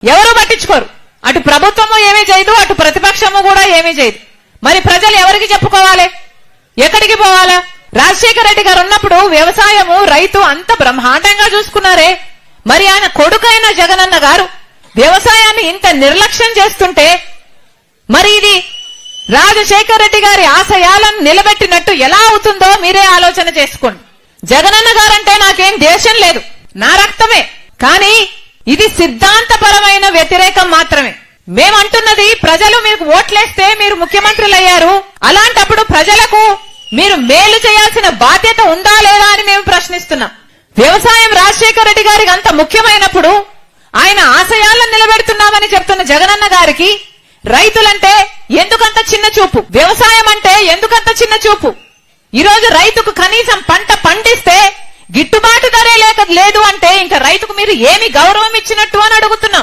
ఎవరు పట్టించుకోరు. అటు ప్రభుత్వము ఏమీ చేయదు, అటు ప్రతిపక్షము కూడా ఏమీ చేయదు. మరి ప్రజలు ఎవరికి చెప్పుకోవాలి? ఎక్కడికి పోవాలా? రాజశేఖర రెడ్డి గారు ఉన్నప్పుడు వ్యవసాయము రైతు అంత బ్రహ్మాండంగా చూసుకున్నారే. మరి ఆయన కొడుకైన జగనన్న గారు వ్యవసాయాన్ని ఇంత నిర్లక్ష్యం చేస్తుంటే మరి ఇది రాజశేఖర రెడ్డి గారి ఆశయాలను నిలబెట్టినట్టు ఎలా అవుతుందో మీరే ఆలోచన చేసుకోండి. జగనన్న గారంటే నాకేం దేశం లేదు, నా రక్తమే. కానీ ఇది సిద్ధాంతపరమైన వ్యతిరేకం మాత్రమే. మేమంటున్నది ప్రజలు మీకు ఓట్లేస్తే మీరు ముఖ్యమంత్రులు అయ్యారు, అలాంటప్పుడు ప్రజలకు మీరు మేలు చేయాల్సిన బాధ్యత ఉందా లేదా అని మేము ప్రశ్నిస్తున్నాం. వ్యవసాయం రాజశేఖర రెడ్డి గారికి అంత ముఖ్యమైనప్పుడు ఆయన ఆశయాలను నిలబెడుతున్నామని చెప్తున్న జగనన్న గారికి రైతులంటే ఎందుకంత చిన్న చూపు, వ్యవసాయం అంటే ఎందుకంత చిన్న చూపు? ఈ రోజు రైతుకు కనీసం పంట పండిస్తే గిట్టుబాటు ధరే లేదు అంటే ఇంకా రైతుకు మీరు ఏమి గౌరవం ఇచ్చినట్టు అని అడుగుతున్నాం.